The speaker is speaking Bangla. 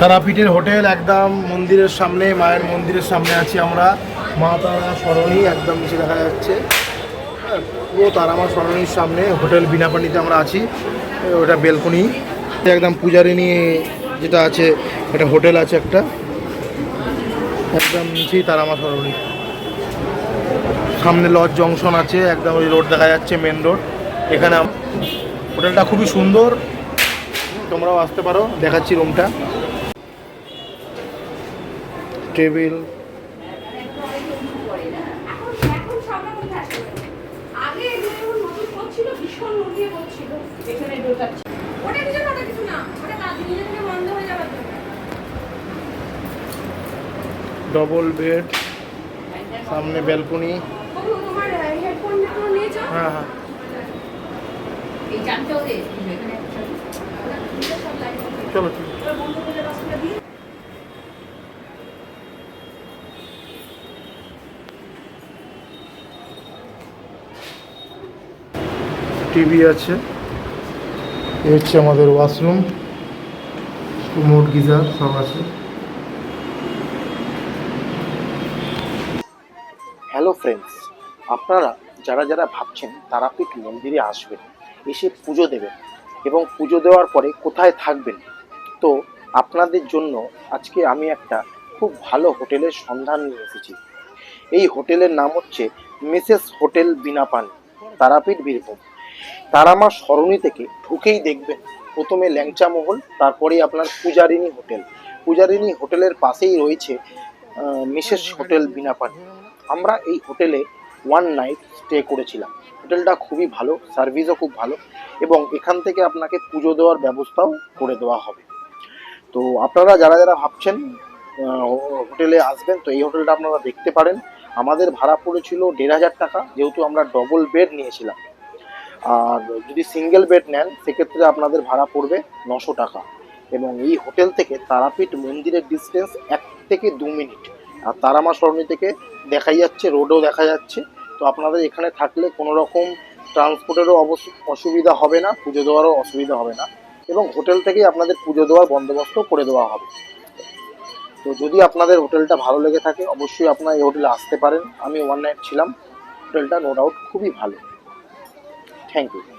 তারাপীঠের হোটেল একদম মন্দিরের সামনে, মায়ের মন্দিরের সামনে আছি আমরা। মা তারা সরণি একদম নিচে দেখা যাচ্ছে, পুরো তারামা সরণির সামনে হোটেল বিনাপানিতে আমরা আছি। ওটা বেলকনি, একদম পূজারিনী যেটা আছে এটা হোটেল আছে একটা, একদম নিচেই তারামা সরণি। সামনে লজ জংশন আছে, একদম ওই রোড দেখা যাচ্ছে, মেন রোড। এখানে হোটেলটা খুবই সুন্দর, তোমরাও আসতে পারো। দেখাচ্ছি রুমটা, টেবিল, ডবল বেড, সামনে ব্যালকনি। হ্যাঁ হ্যাঁ, চলো টিভি আছে, এ হচ্ছে আমাদের ওয়াশরুম, কোমোড, গিজার সব আছে। হ্যালো ফ্রেন্ডস, আপনারা যারা যারা ভাবছেন তারাপীঠ মন্দিরে আসবেন, এসে পুজো দেবেন এবং পুজো দেওয়ার পরে কোথায় থাকবেন, তো আপনাদের জন্য আজকে আমি একটা খুব ভালো হোটেলের সন্ধান নিয়ে এসেছি। এই হোটেলের নাম হচ্ছে মিসেস হোটেল বিনাপানি, তারাপীঠ, বীরভূম। তারামা সরণি থেকে ঢুকেই দেখবেন প্রথমে ল্যাংচা মহল, তারপরেই আপনার পূজারিনী হোটেল। পূজারিনী হোটেলের পাশেই রয়েছে মিসেস হোটেল বিনাপানি। আমরা এই হোটেলে 1 নাইট স্টে করেছিলাম। হোটেলটা খুবই ভালো, সার্ভিসও খুব ভালো এবং এখান থেকে আপনাকে পুজো দেওয়ার ব্যবস্থাও করে দেওয়া হবে। তো আপনারা যারা যারা ভাবছেন হোটেলে আসবেন, তো এই হোটেলটা আপনারা দেখতে পারেন। আমাদের ভাড়া পড়েছিল 1500 টাকা, যেহেতু আমরা ডবল বেড নিয়েছিলাম। আর যদি সিঙ্গেল বেড নেন সেক্ষেত্রে আপনাদের ভাড়া পড়বে 900 টাকা। এবং এই হোটেল থেকে তারাপীঠ মন্দিরের ডিস্টেন্স 1 থেকে 2 মিনিট। আর তারামা সরণি থেকে দেখাই যাচ্ছে, রোডও দেখা যাচ্ছে। তো আপনাদের এখানে থাকলে কোনো রকম ট্রান্সপোর্টেরও অসুবিধা হবে না, পুজো দেওয়ারও অসুবিধা হবে না এবং হোটেল থেকেই আপনাদের পুজো দেওয়ার বন্দোবস্ত করে দেওয়া হবে। তো যদি আপনাদের হোটেলটা ভালো লেগে থাকে অবশ্যই আপনারা এই হোটেলে আসতে পারেন। আমি 1 নাইট ছিলাম, হোটেলটা নো ডাউট খুবই ভালো। Thank you.